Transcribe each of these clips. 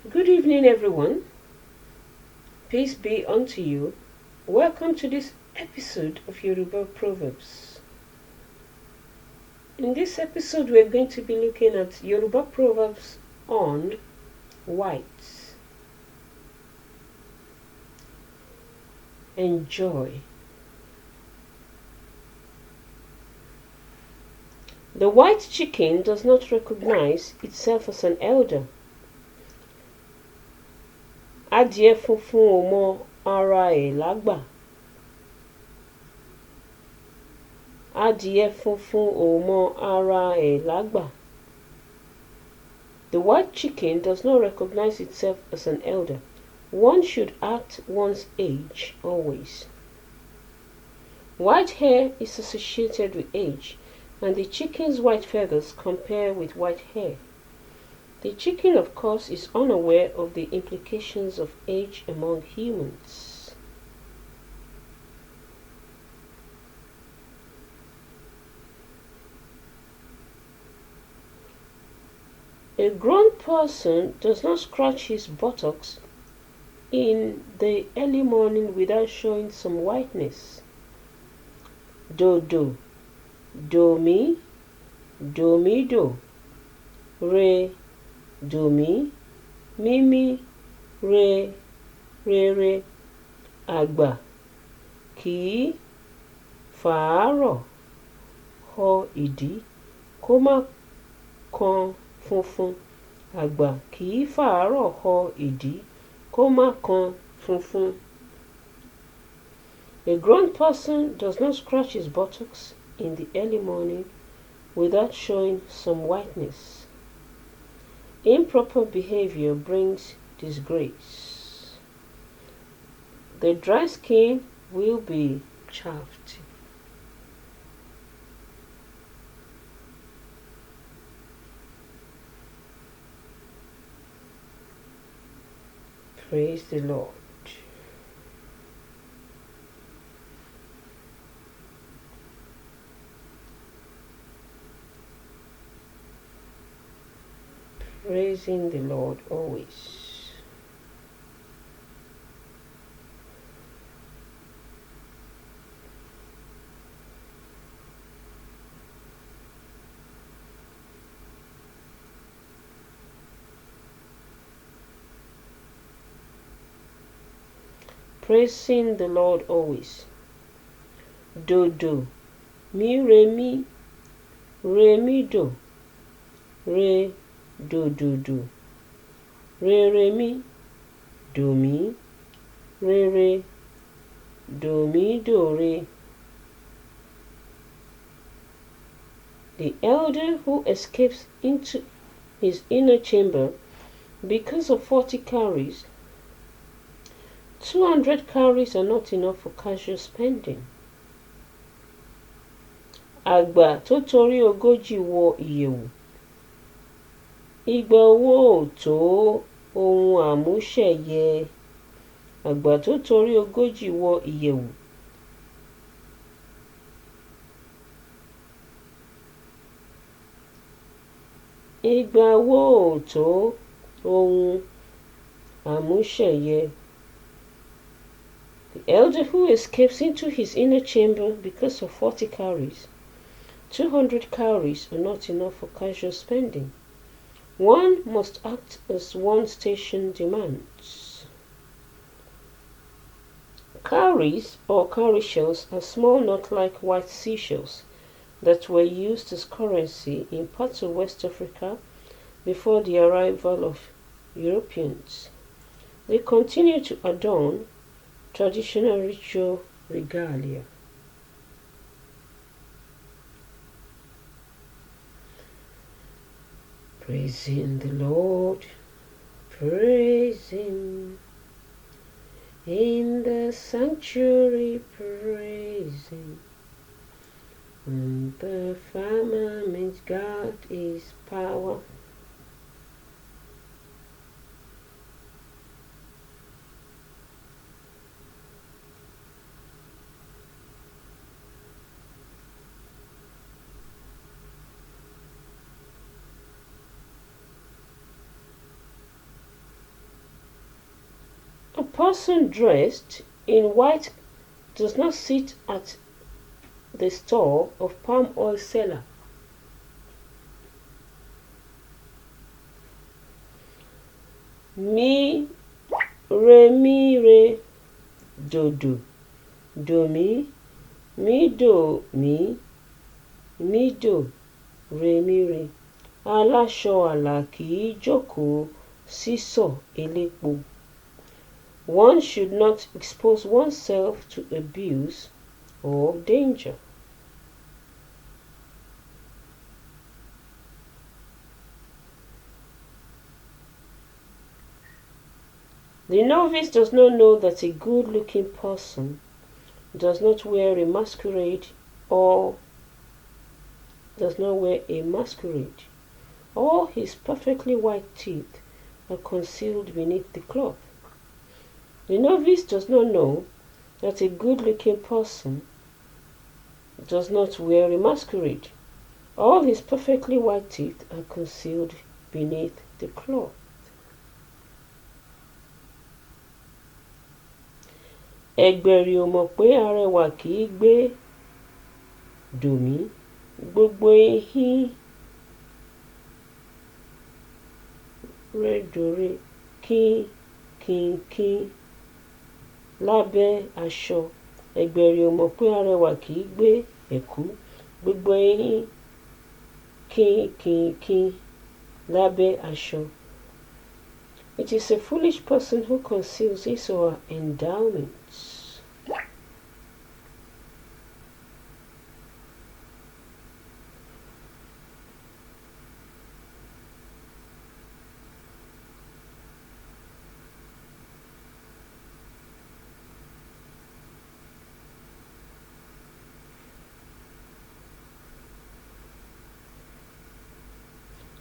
Good evening, everyone. Peace be unto you. Welcome to this episode of Yoruba Proverbs. In this episode, we're going to be looking at Yoruba Proverbs on white. Enjoy. The white chicken does not recognize itself as an elder. Adìẹ funfun ò mọ ara ẹ̀ lágbà. Adìẹ funfun ò mọ ara ẹ̀ lágbà. The white chicken does not recognize itself as an elder. One should act one's age always. White hair is associated with age, and the chicken's white feathers compare with white hair. The chicken, of course, is unaware of the implications of age among humans. A grown person does not scratch his buttocks in the early morning without showing some whiteness. Do, do mi, do. Re, do mi, re, re. Àgbà kìí fàárọ̀ họ ìdí kó má kan funfun. Àgbà kìí fàárọ̀ họ ìdí kó má kan funfun. A grown person does not scratch his buttocks in the early morning without showing some whiteness. Improper behavior brings disgrace. The dry skin will be chaffed. Praise the Lord. Praising the Lord always. Praising the Lord always. Do. Mi, re mi do. Re, do. Re mi, do mi. Re, do mi, do re. The elder who escapes into his inner chamber because of 40 calories, 200 calories are not enough for casual spending. Àgbà tó torí ogójì wọ ìyẹ̀wù. Igba owó ò tó ohun àmúṣẹ̀yẹ. Àgbà tó torí ogójì wọ ìyẹ̀wù. Igba owó ò tó ohun àmúṣẹ̀yẹ. The elder who escapes into his inner chamber because of 40 calories, 200 calories are not enough for casual spending. One must act as one's station demands. Cowries or cowrie shells are small nut-like white seashells that were used as currency in parts of West Africa before the arrival of Europeans. They continue to adorn traditional ritual regalia. Praising the Lord, praise Him. In the sanctuary, praise Him. On the firmament, God is power. person dressed in white does not sit at the stall of palm oil seller. Mi, re, do, mi, do, mi, re. Aláṣọ àlà kìí jókòó sísọ̀ elépo. One should not expose oneself to abuse or danger. The novice does not know that a good-looking person does not wear a masquerade or does not wear a masquerade. All his perfectly white teeth are concealed beneath the cloth. The novice does not know that a good-looking person does not wear a masquerade. All his perfectly white teeth are concealed beneath the cloth. Ẹgbẹ̀rì ò mọ̀ pé arẹwà kìí gbé dòmí, gbogbo eyín rẹ̀ dòre kínkín lábẹ́ aṣọ. Ẹgbẹ̀rì ò mọ̀ pé arẹwà kìí gbé ẹ̀kú, gbogbo eyín kínkín lábẹ́ aṣọ. It is a foolish person who conceals his or her endowments.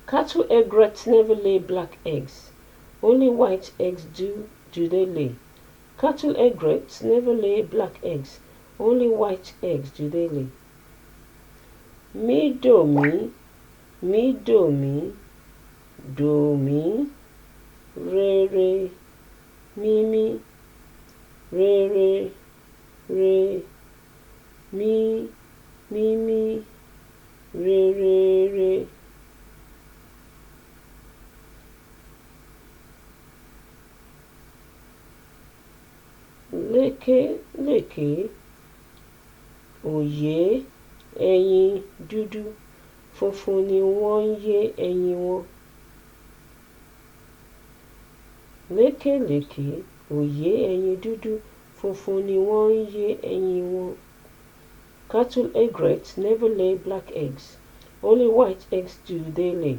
Cattle egrets never lay black eggs. Only white eggs do they lay. Cattle egrets never lay black eggs. Only white eggs do they lay. Mi, do, re, mi, re, mi, re. Lékè, òyé, ẹyin dúdú, funfun ni wọ́n ń yé ẹyin wọn. Lékè, òyé, ẹyin dúdú, funfun ni wọ́n ń yé ẹyin wọn. Cattle egrets never lay black eggs. Only white eggs do they lay.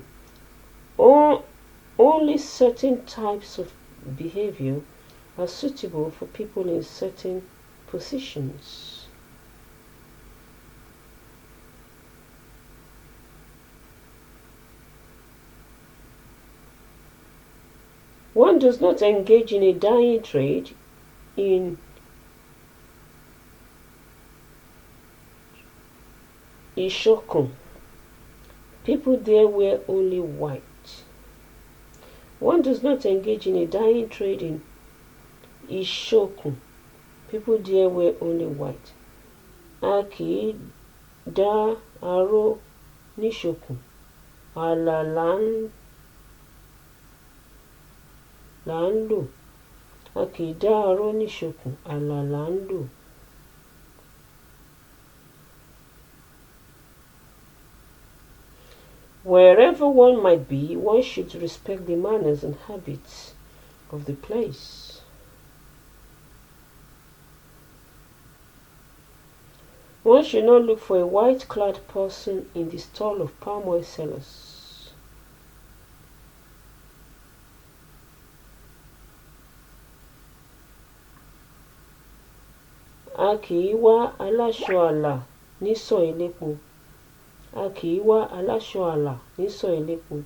Only certain types of behavior are suitable for people in certain positions. One does not engage in a dyeing trade in Ishokun. People there wear only white. One does not engage in a dyeing trade in Ishokun. People there wear only white. A kìí dá aró níṣokùn, àlà là ń lò. A kìí dá aró níṣokùn, àlà là ń lò. Wherever one might be, one should respect the manners and habits of the place. One should not look for a white-clad person in the stall of palm oil sellers. A kìí wá aláṣọ àlà nísọ̀ elépo. A kìí wá aláṣọ àlà nísọ̀ elépo.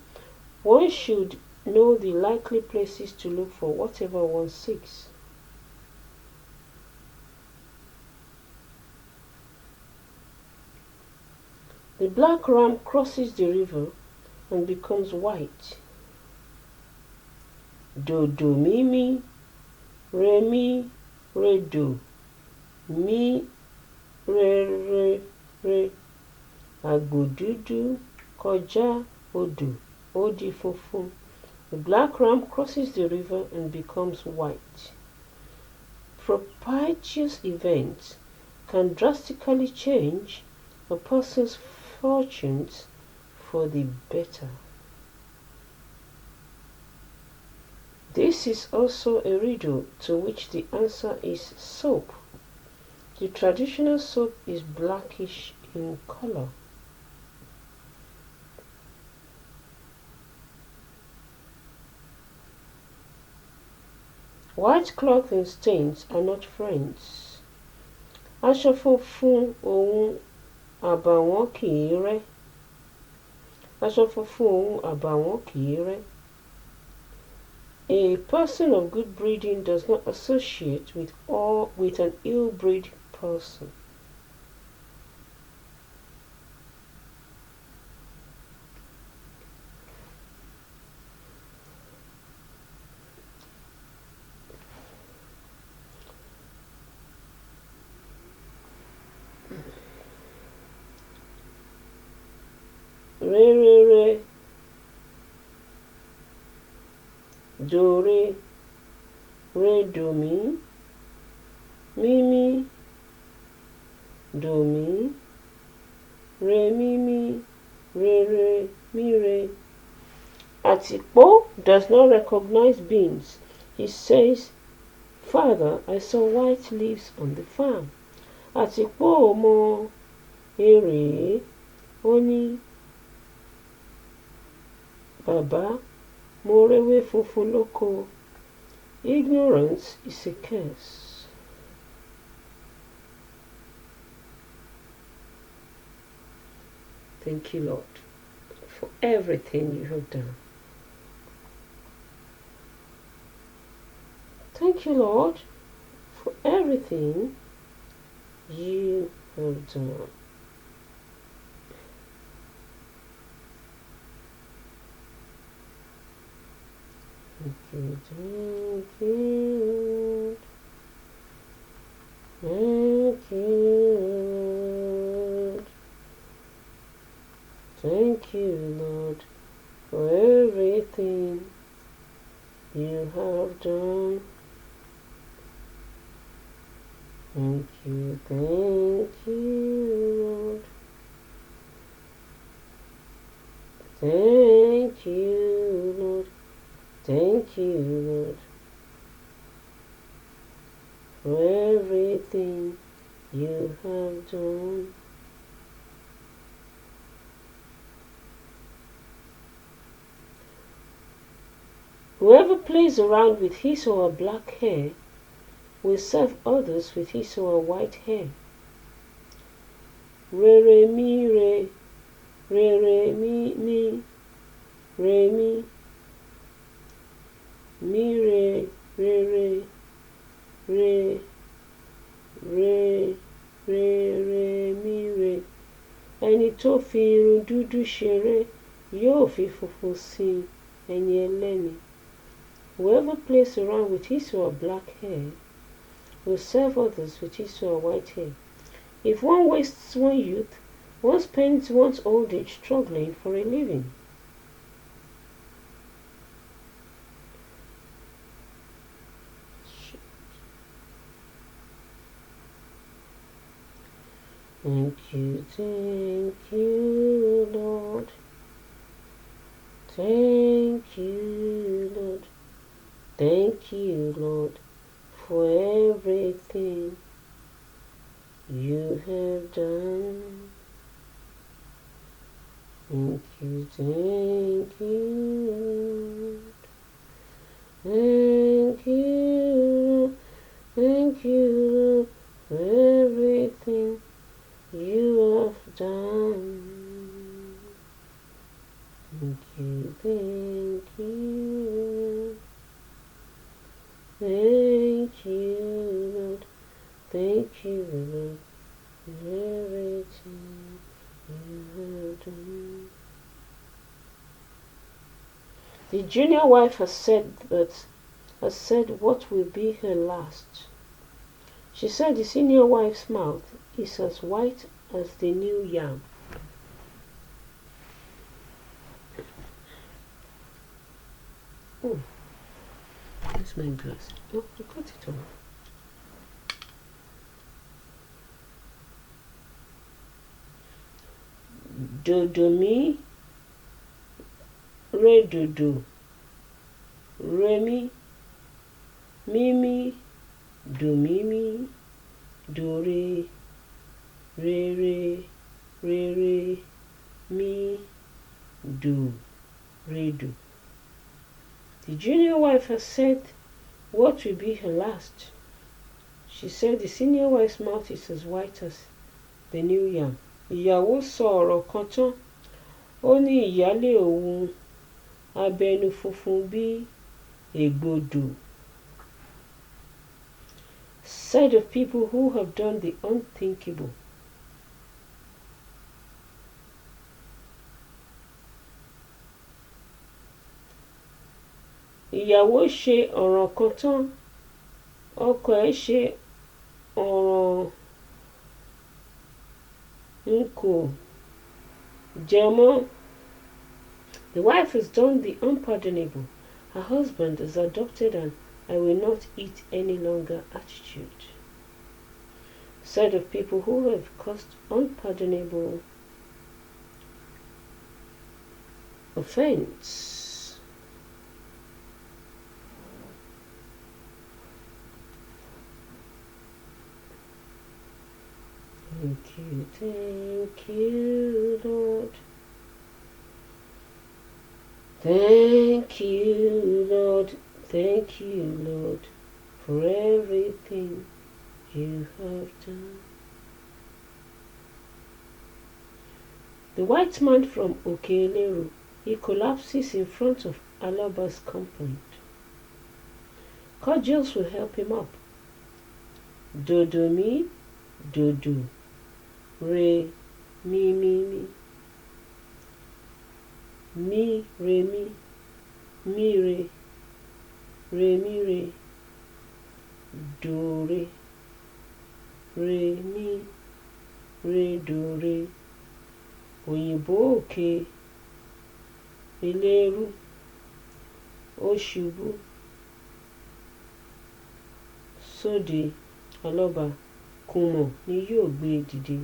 One should know the likely places to look for whatever one seeks. The black ram crosses the river and becomes white. Dodo mimi, re mi, re do, mi, re, re. Àgbò dúdú kọjá odò, ó di funfun. The black ram crosses the river and becomes white. Propitious events can drastically change a person's fortunes for the better. This is also a riddle to which the answer is soap. The traditional soap is blackish in color. White cloth and stains are not friends. Aṣọ funfun òun àbàwọ́n kìí rẹ́. Aṣọ funfun òun àbàwọ́n kìí rẹ́. A person of good breeding does not associate with an ill-bred person. Re, re, re. Do, re. Re, do, mi. Mi, mi. Do, mi. Re, mi, mi. Re, re, mi, re. Atipo does not recognize beans. He says, "Father, I saw white leaves on the farm." Atipo mọ èrè, ó ní, "Bàbá, mo réwé funfun lóko." Ignorance is a curse. Thank you, Lord, for everything you have done. Thank you, Lord, for everything you have done. Thank you, thank you, thank you, Lord, for everything you have done. Thank you, Lord. Thank you, Lord. Thank you, Lord, for everything you have done. Whoever plays around with his or her black hair will serve others with his or her white hair. Re, re, mi, re. Re, re, mi, mi. Re, mi. Mi, re, re, re. Re, re, re, re, mi, re. Ẹni tó fi irun dúdú ṣeré yóò fi funfun sí ẹni ẹlẹ́ni. Whoever plays around with his or her black hair will serve others with his or her white hair. If one wastes one's youth, one spends one's old age struggling for a living. Thank you, Lord. Thank you, Lord. Thank you, Lord, for everything you have done. Thank you, Lord. Thank you, Lord, for everything you have done. Thank you, thank you, Lord. Thank you, Lord, for everything you have done. The junior wife has said that has said what will be her last. She said the senior wife's mouth is as white as the new yam. Oh, that's my glass. Oh, I got it all. Dodo mi, re dodo, re mi, mimi, do mimi, do re, re, mi, do, re do. The junior wife has said what will be her last. She said the senior wife's mouth is as white as the new yam. Ìyàwó sọ ọ̀rọ̀ kan tán, ó ní ìyálé òun abẹnu funfun bí ègbodò. Said of people who have done the unthinkable. Ìyàwó ṣe ọ̀ràn kan tán, ọkọ ẹ̀ ṣe ọ̀ràn n kò jẹ mọ́. The wife has done the unpardonable. Her husband has adopted an I will not eat any longer attitude. Said of people who have caused unpardonable offense. Thank you, Lord. Thank you, Lord. Thank you, Lord, for everything you have done. The white man from Okeeleru, he collapses in front of Alaba's complaint. Cordials will help him up. Dodo mi, dodo. Re, mi, mi, re, mi, re, do, re, mi, do, re. Òyìnbó òkè eléérú, ó ṣubú sóde Alọ́ba, kùmọ̀ ni yóò gbé dìde.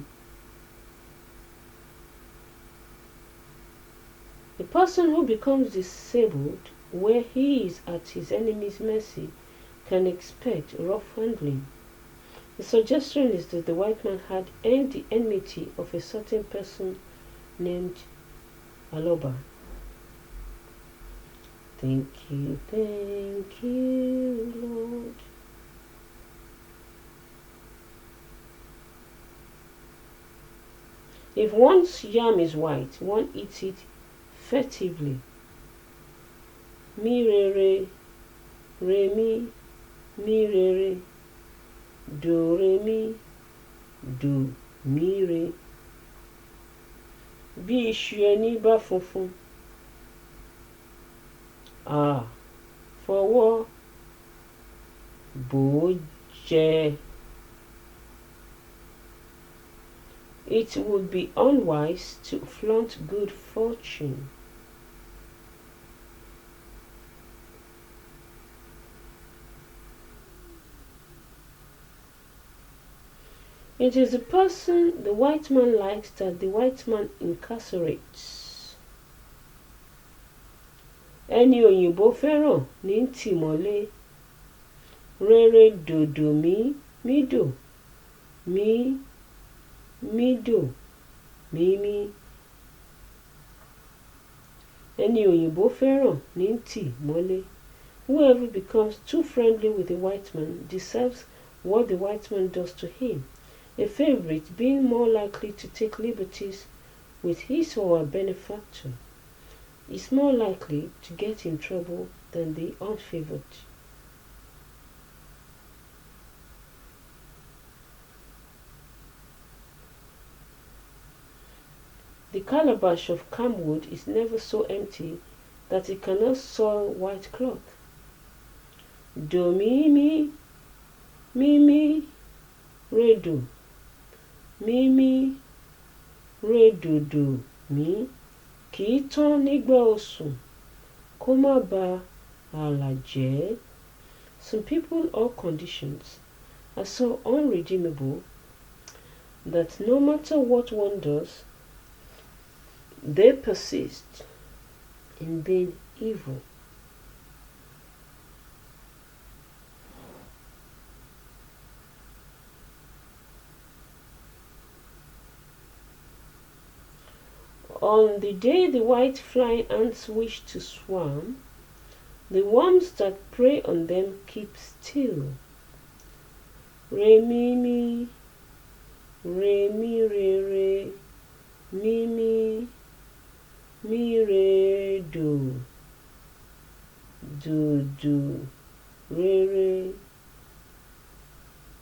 The person who becomes disabled where he is at his enemy's mercy can expect rough handling. The suggestion is that the white man had earned the enmity of a certain person named Aloba. Thank you, Lord. If one's yam is white, one eats it furtively. Mi re, mi, re, do re mi, do mi re. Bí iṣu ẹni bá funfun, fọwọ́ bò ó jẹ. It would be unwise to flaunt good fortune. It is the person the white man likes that the white man incarcerates. Ẹni òyìnbó fẹ́ràn ní tì mọ́lé. Rere dòdò mi dò, mi dò, mi. Ẹni òyìnbó fẹ́ràn ní tì mọ́lé. Whoever becomes too friendly with the white man deserves what the white man does to him. A favorite being more likely to take liberties with his or her benefactor is more likely to get in trouble than the unfavored. The calabash of camwood is never so empty that it cannot soil white cloth. Do mi mi, mi mi, re do. Mi mi, re do do mi. Kì í tán nígbà osùn, kó má ba àlà jẹ́. Some people or conditions are so unredeemable that no matter what one does, they persist in being evil. On the day the white flying ants wish to swarm, the worms that prey on them keep still. Re mi mi, re mi re re, mi re do, do re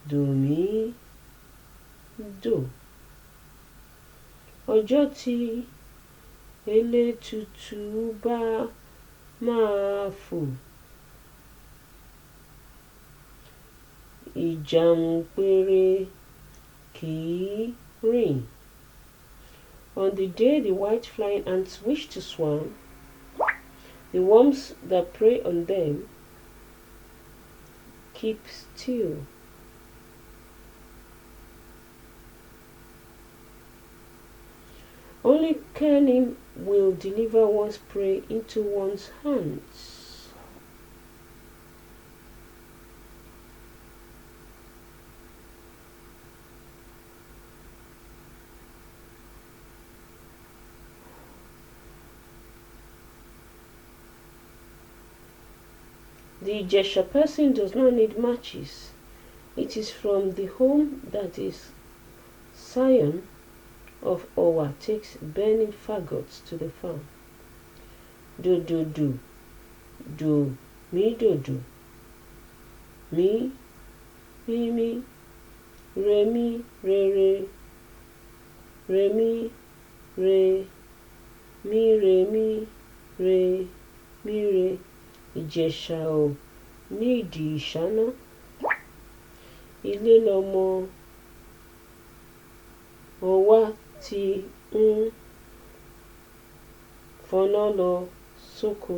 do mi do. Ọjọ́ tí elétùtù bá máa fò, ìjànpèrè kì í rìn. On the day the white flying ants wish to swarm, the worms that prey on them keep still. Only cunning will deliver one's prey into one's hands. The Ijesha person does not need matches. It is from the home that is scion of Owa takes burning faggots to the farm. Do mi do, mi mi, re mi re, re mi re, mi re, mi re. Ìjẹ̀ṣà ò nídìí ìṣáná, ilé lọmọ Ọwá ti ń fọná lọ sóko.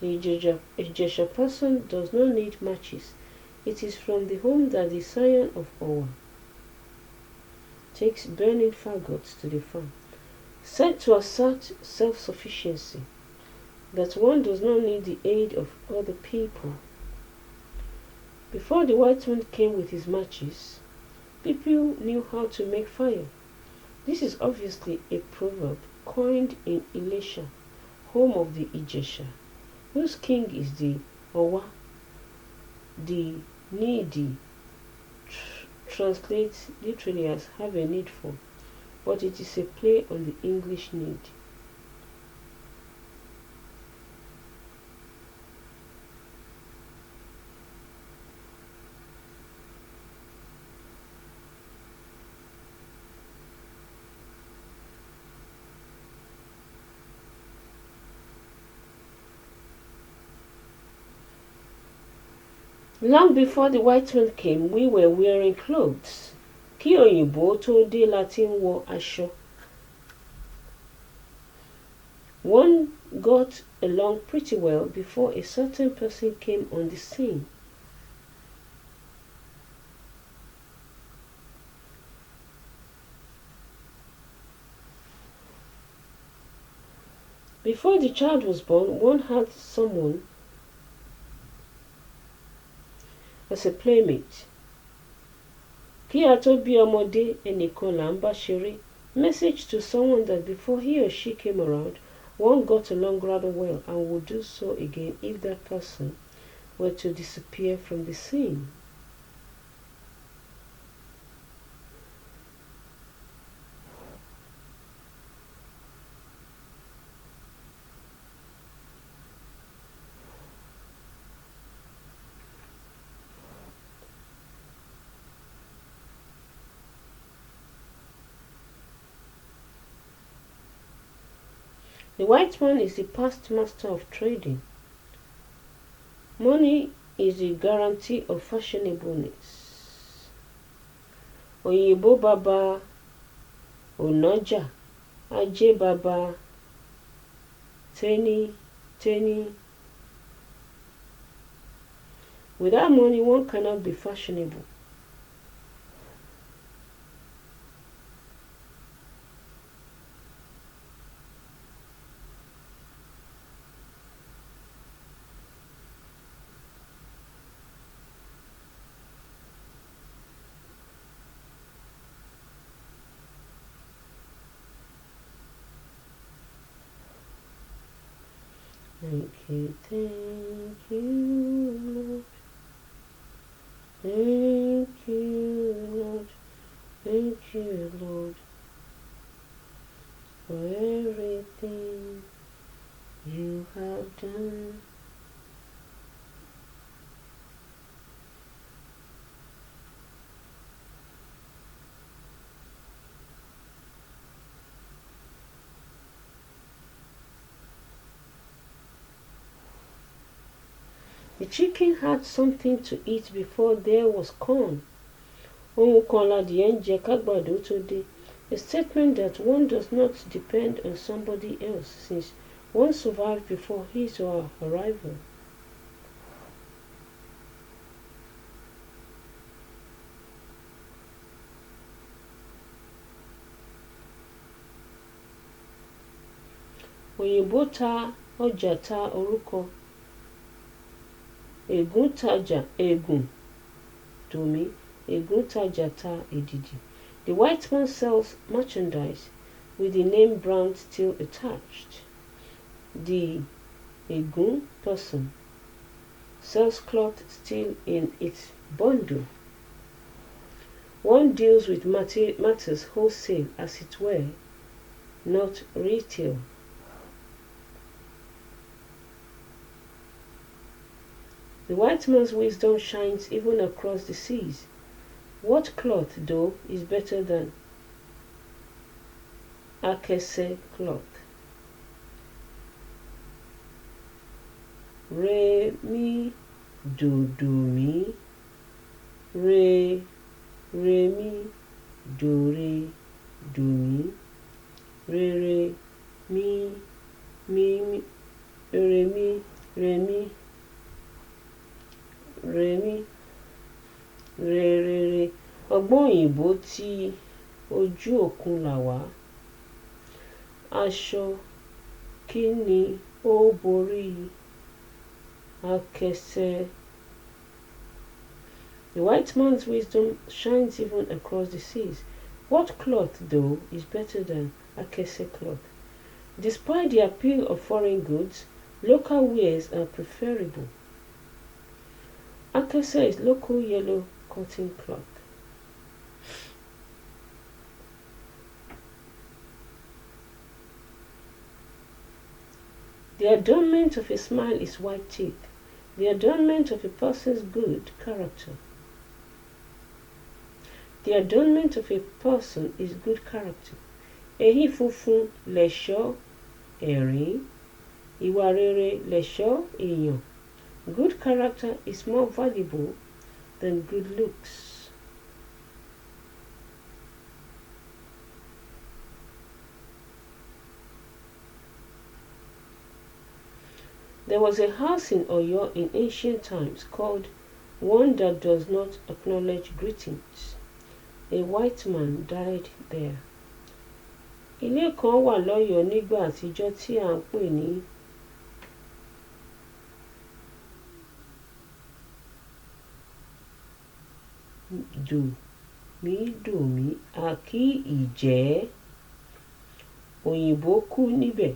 Ìjẹ̀ṣà person does not need matches. It is from the home that the scion of Owa takes burning faggots to the farm. Said to assert self-sufficiency, that one does not need the aid of other people. Before the white man came with his matches, people knew how to make fire. This is obviously a proverb coined in Ilesha, home of the Ijesha, whose king is the Owa. The needy translates literally as have a need for, but it is a play on the English need. Long before the white man came, we were wearing clothes. Kí òyìnbó tó dé la ti ń wọ aṣọ. One got along pretty well before a certain person came on the scene. Before the child was born, one had someone as a playmate. Kí a tó bí ọmọdé, ẹnìkan là ń bá ṣeré. Message to someone that before he or she came around, one got along rather well and would do so again if that person were to disappear from the scene. The white man is the past master of trading. Money is a guarantee of fashionableness. Òyìnbó baba onaja, ajé baba teni teni. Without money, one cannot be fashionable. Thank you, Lord. Thank you, Lord. Thank you, Lord, for everything you have done. The chicken had something to eat before there was corn. Ohun kan ladìẹ ń jẹ kágbàdo tó dé. A statement that one does not depend on somebody else since one survived before his or her arrival. Òyìnbó ta ọjà ta orúkọ. Ègún tajà ta èdìdì. The white man sells merchandise with the name brand still attached. The Ègún person sells cloth still in its bundle. One deals with matters wholesale, as it were, not retail. The white man's wisdom shines even across the seas. What cloth, though, is better than Akese cloth? Re mi do mi, re mi do mi, re mi re. Ọgbọ́n òyìnbó tí ojú òkun là wá. Aṣọ kí ni ó borí Akese? The white man's wisdom shines even across the seas. What cloth, though, is better than Akese cloth? Despite the appeal of foreign goods, local wares are preferable. Akese is local yellow cotton cloth. The adornment of a smile is white teeth. The adornment of a person's good character. The adornment of a person is good character. Eyín funfun lẹ̀ṣọ́ ẹ̀rín. Ìwà rere lẹ̀ṣọ́ èèyàn. Good character is more valuable than good looks. There was a house in Oyo in ancient times called one that does not acknowledge greetings. A white man died there. Ilé kan wà lọ́yọ̀ọ́ nígbà àtijọ́ tí à ń pè ní dùmí àkí ìjẹ́. Òyìnbó kú níbẹ̀.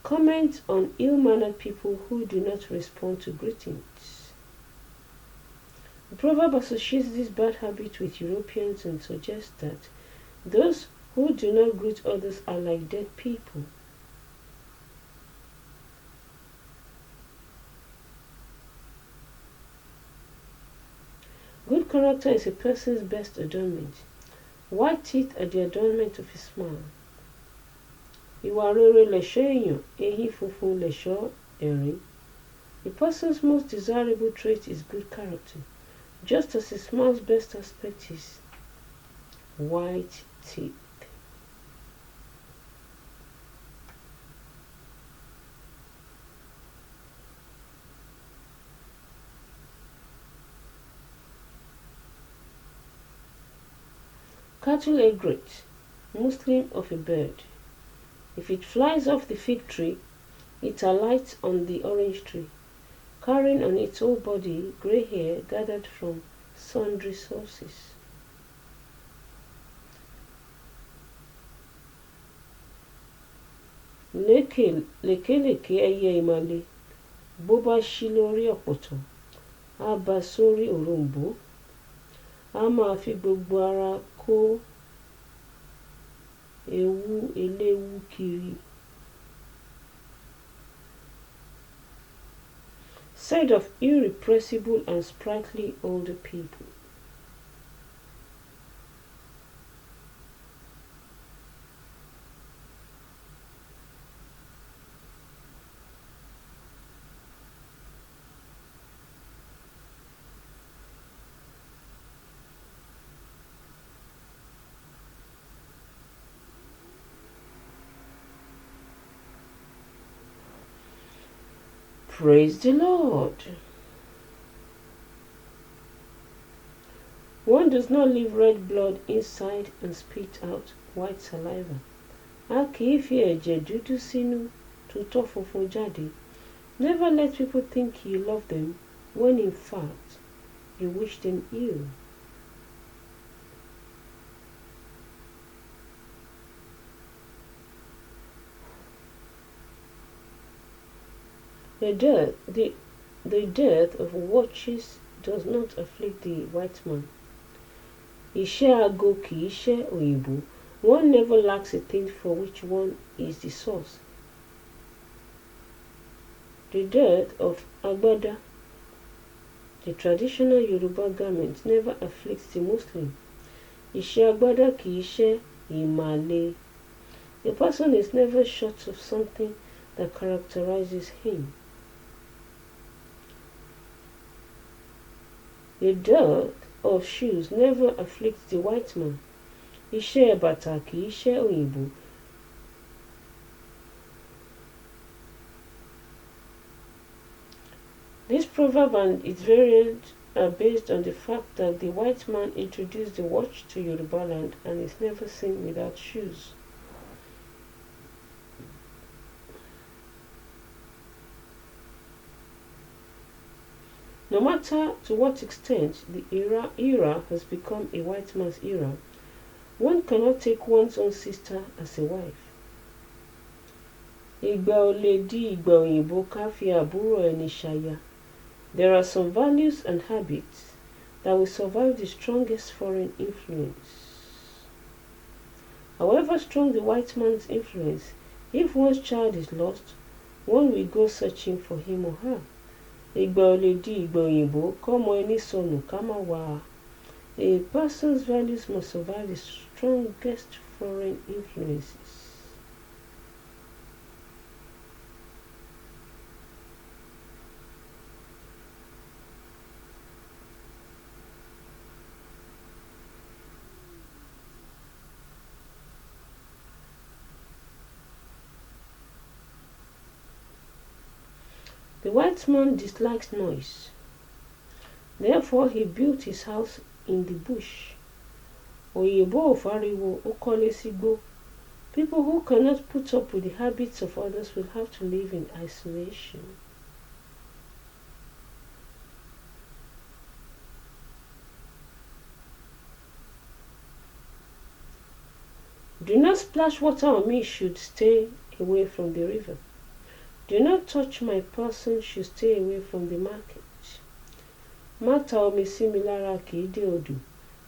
Comment on ill-mannered people who do not respond to greetings. The proverb associates this bad habit with Europeans and suggests that those who do not greet others are like dead people. Good character is a person's best adornment. White teeth are the adornment of a smile. Ìwà rere lẹ̀ṣọ́ èèyàn, eyín funfun lẹ̀ṣọ́ ẹ̀rín. A person's most desirable trait is good character, just as a smile's best aspect is white teeth. Cattle egret, Muslim of a bird. If it flies off the fig tree, it alights on the orange tree, carrying on its whole body grey hair gathered from sundry sources. Lékèlékè ẹyẹ ìmàle, bó bá ṣí lórí ọ̀pọ̀tọ́, á bá sórí òroǹbó, á máa fi gbogbo ara kó ewu eléwú kiri. Said of irrepressible and sprightly older people. Praise the Lord. One does not leave red blood inside and spit out white saliva. A kì í fi ẹ̀jẹ̀ dúdú sínú tutọ́ funfun jáde. Never let people think you love them when in fact you wish them ill. The death of watches does not afflict the white man. Iṣẹ́ aago kì í ṣe òyìnbó. One never lacks a thing for which one is the source. The death of agbada, the traditional Yoruba garment, never afflicts the Muslim. Iṣẹ́ agbada kì í ṣe ìmàle. A person is never short of something that characterizes him. The dearth of shoes never afflicts the white man. Iṣẹ́ bàtà kì í ṣe òyìnbó. This proverb and its variant are based on the fact that the white man introduced the watch to Yoruba land and is never seen without shoes. No matter to what extent the era has become a white man's era, one cannot take one's own sister as a wife. Ìgbà ò lè di ìgbà òyìnbó ká fi àbúrò ẹni ṣaya. There are some values and habits that will survive the strongest foreign influence. However strong the white man's influence, if one's child is lost, one will go searching for him or her. Ìgbà ò lè di ìgbà òyìnbó kọ́mọ ẹni sọnù ká má wá a. A person's values must survive the strongest foreign influences. The white man dislikes noise. Therefore, he built his house in the bush. Òyìnbó ò fariwo, ó kọ́lé sígbó. People who cannot put up with the habits of others will have to live in isolation. Do not splash water on me should stay away from the river. Do not touch my person should stay away from the market. Má ta omi sí mi lára kì í dé odò.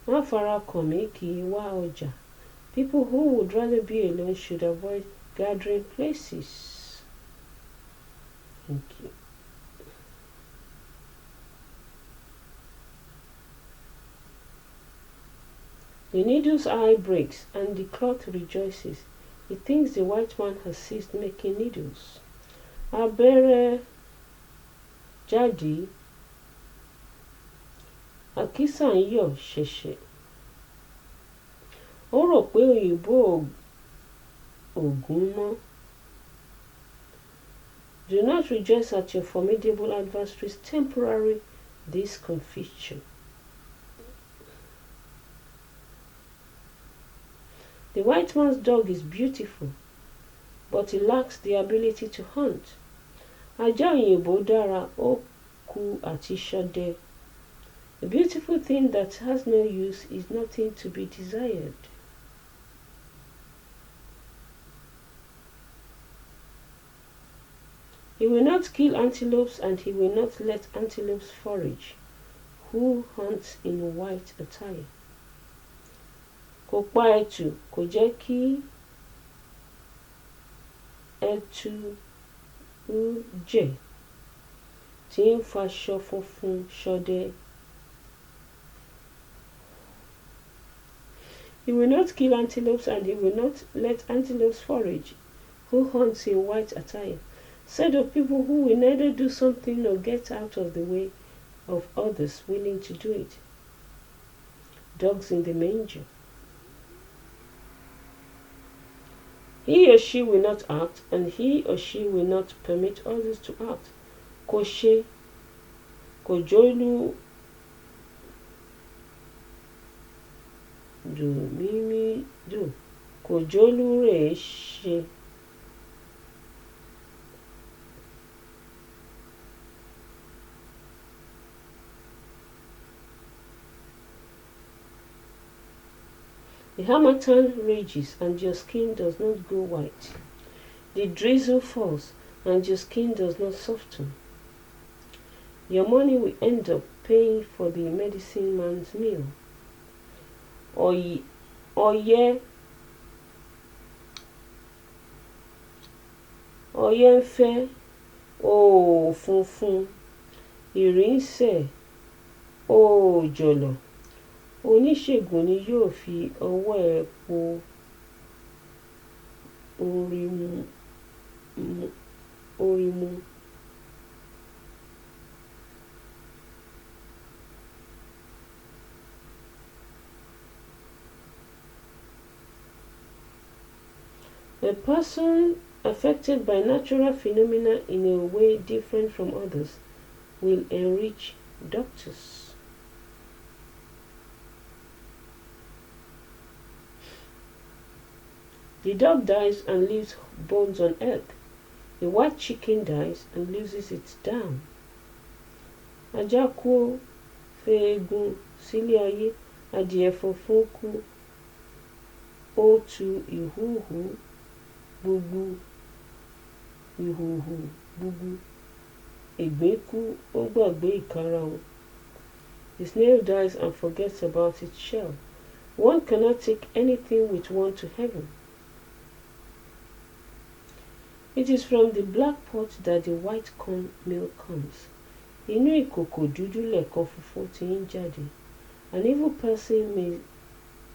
Má fara kàn mí kì í wá ọjà. People who would rather be alone should avoid gathering places. Thank you. The needle's eye breaks and the cloth rejoices. He thinks the white man has ceased making needles. Abẹ́rẹ́ jáde, àkísà ń yọ̀ ṣẹ̀ṣẹ̀. Ó rò pé òyìnbó ògún mọ́. Do not rejoice at your formidable adversary's temporary discomfiture. The white man's dog is beautiful, but he lacks the ability to hunt. Ajá òyìnbó dára, ó kù àti ṣọdẹ. A beautiful thing that has no use is nothing to be desired. He will not kill antelopes, and he will not let antelopes forage, who hunts in white attire. Kò pa ẹtù, kò jẹ́ kí ẹtù jẹ̀, tí ń faṣọ funfun ṣọdẹ. He will not kill antelopes, and he will not let antelopes forage, who hunts in white attire. Said of people who will neither do something nor get out of the way of others willing to do it. Dogs in the manger. He or she will not act, and he or she will not permit others to act. Kò ṣe, kò jólú dù mímí dù, kò jólú rẹ̀ ṣe. The harmattan rages, and your skin does not go white. The drizzle falls, and your skin does not soften. Your money will end up paying for the medicine man's meal. Ọyẹ́ ń fẹ́, oò funfun, ìrì ń sẹ̀, oò jọ̀lọ̀. Oníṣègùn ni yóò fi ọwọ́ ẹ̀ po orí mu. A person affected by natural phenomena in a way different from others will enrich doctors. The dog dies and leaves bones on earth. The white chicken dies and loses its down. Ajá kú f'eégún sílé ayé, adìẹ funfun kú, ó tu ìhùhù gbogbo. Ìgbín kú, ó gbàgbé ìkarahun. The snail dies and forgets about its shell. One cannot take anything with one to heaven. It is from the black pot that the white corn milk comes. Inú ìkòkò dúdú lẹ̀kọ funfun ti ń jáde. An evil person may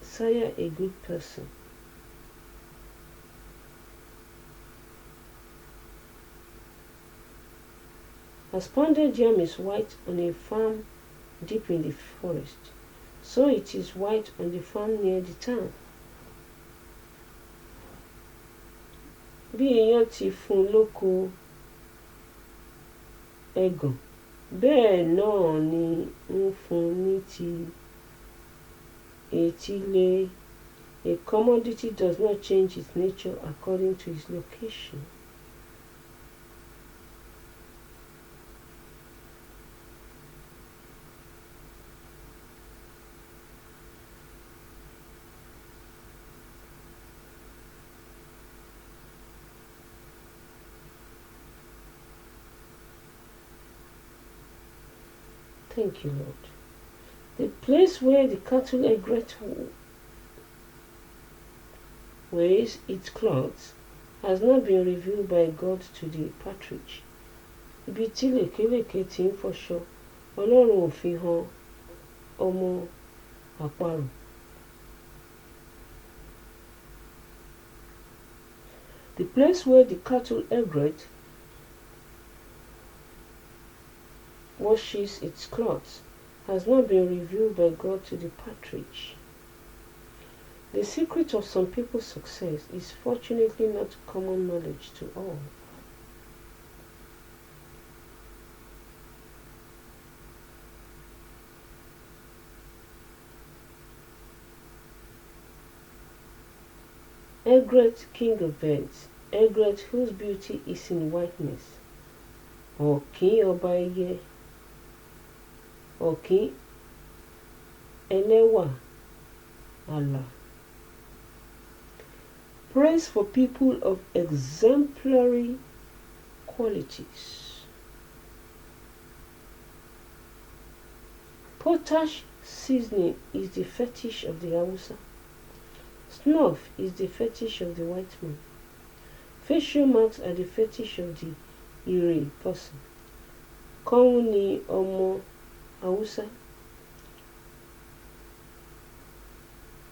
sire a good person. As pounded yam is white on a farm deep in the forest, so it is white on the farm near the town. Bí èèyàn ti fún lóko ẹ̀gàn, bẹ́ẹ̀ náà ni ń fún ní ti etílé. A commodity does not change its nature according to its location. Thank you, Lord. The place where the cattle egret wears its cloths has not been revealed by God to the partridge. Ibi tí lèkélèké ti ń fọṣọ, Ọlọ́run ò fi hàn ọmọ àparò. The place where the cattle egret washes its clothes has not been revealed by God to the partridge. The secret of some people's success is fortunately not common knowledge to all. Egret, king of birds, Egret whose beauty is in whiteness. Ọ̀kín ọba ẹyẹ, ọ̀kín ẹlẹ́wà àlà. Praise for people of exemplary qualities. Potash seasoning is the fetish of the Hausa. Snuff is the fetish of the white man. Facial marks are the fetish of the Ire person. Kọ́hún ni ọmọ Hausa.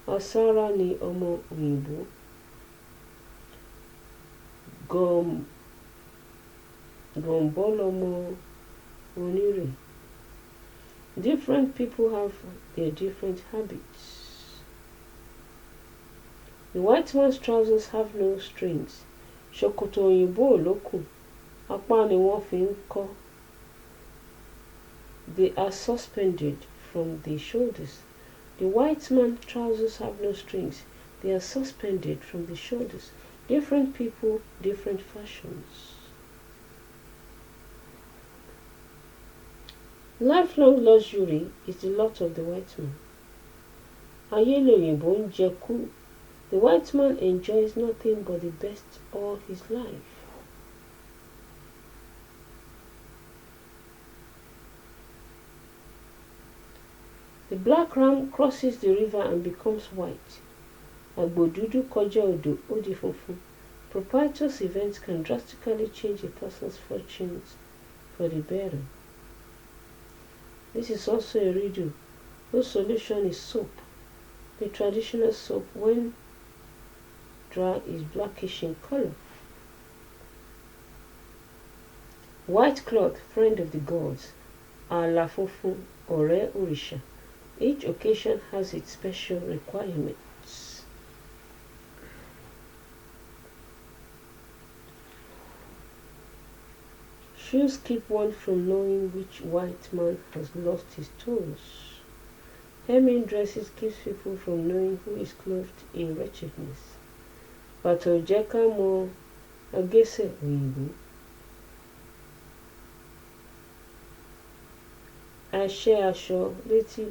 Asara ni ọmọ òyìnbó. Gọ̀m̀bọ́ lọmọ onírè. Different people have their different habits. The white man's trousers have no strings. Ṣòkòtò òyìnbó ò lókùn. Apá ni wọ́n fi ń kọ́. They are suspended from the shoulders. The white man's trousers have no strings. They are suspended from the shoulders. Different people, different fashions. Lifelong luxury is the lot of the white man. Ayé lòyìnbó ń jẹkú. The white man enjoys nothing but the best all his life. The black ram crosses the river and becomes white. Àgbò dúdú kọjá odò ó di funfun. Propitious events can drastically change a person's fortunes for the better. This is also a riddle whose solution is soap. The traditional soap, when dry, is blackish in color. White cloth, friend of the gods. Àlà funfun, ọ̀rẹ́ òrìṣà. Each occasion has its special requirements. Shoes keep one from knowing which white man has lost his toes. Hemming dresses keeps people from knowing who is clothed in wretchedness. Bàtà ò jẹ́ ká mọ agẹ́sẹ̀ òyìnbó. Àṣẹ aṣọ létí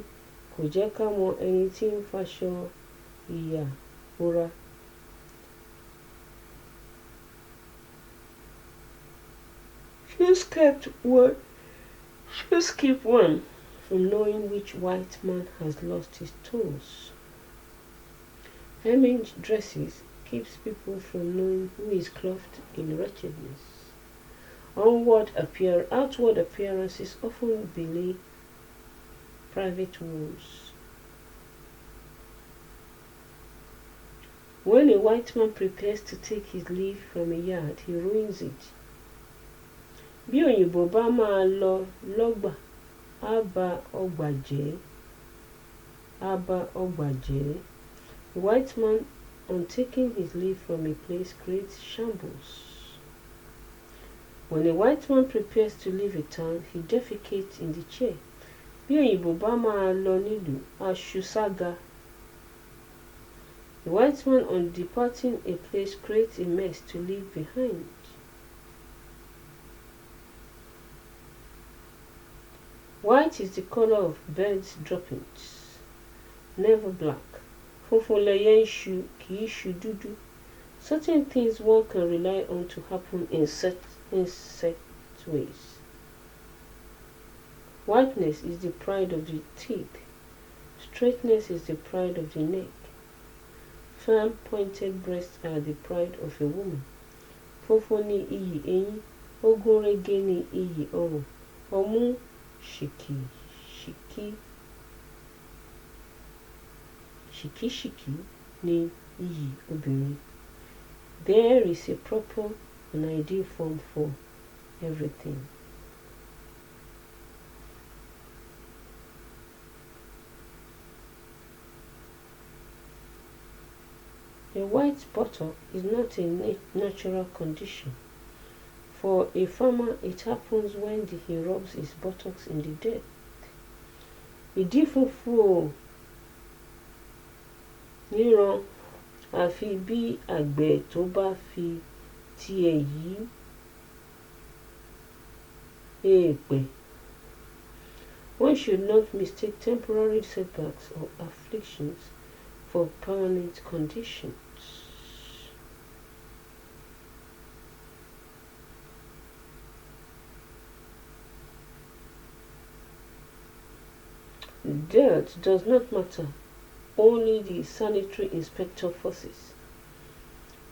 kò jẹ́ ká mọ ẹni tí ń faṣọ ìyà bora. Shoes keep one from knowing which white man has lost his toes. Hemming dresses keeps people from knowing who is clothed in wretchedness. Outward appearances often belie private woes. When a white man prepares to take his leave from a yard, he ruins it. Bí òyìnbó bá máa lọ lọ́gbà, á ba ọgbà jẹ́. The white man, on taking his leave from a place, creates shambles. When a white man prepares to leave a town, he defecates in the chair. Bí òyìnbó bá máa lọ nílùú, á ṣu sága. The white man, on departing a place, creates a mess to leave behind. White is the color of birds' droppings, never black. Funfun lẹyẹ ń ṣu, kì í ṣu dúdú. Certain things one can rely on to happen in set ways. Whiteness is the pride of the teeth. Straightness is the pride of the neck. Firm, pointed breasts are the pride of a woman. Funfun ni iyì eyín, ogun rege ni iyì ọrùn. Ọmú ṣìkìṣìkì ni iyì obìnrin. There is a proper and ideal form for everything. A white buttock is not a natural condition. For a farmer, it happens when he rubs his buttocks in the dirt. Ìdí funfun níran àfi bí àgbẹ̀ tó bá fi tiẹ̀ yí èèpẹ̀. One should not mistake temporary setbacks or afflictions for permanent conditions. Dirt does not matter, only the sanitary inspector forces.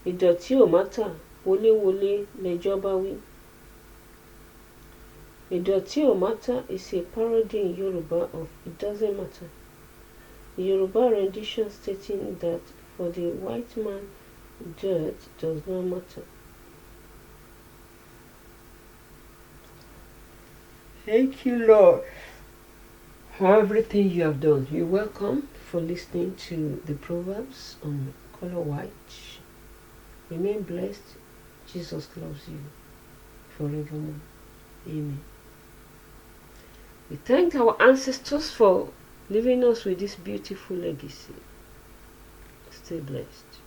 Ìdọ̀tí ò mátà, wọléwọlé lẹjọ́ bá wí. Ìdọ̀tí ò mátà is a parody in Yoruba of it doesn't matter. The Yoruba rendition stating that for the white man, dirt does not matter. Thank you, Lord, for everything you have done. You're welcome for listening to the Proverbs on Color White. Remain blessed. Jesus loves you forevermore. Amen. We thank our ancestors for leaving us with this beautiful legacy. Stay blessed.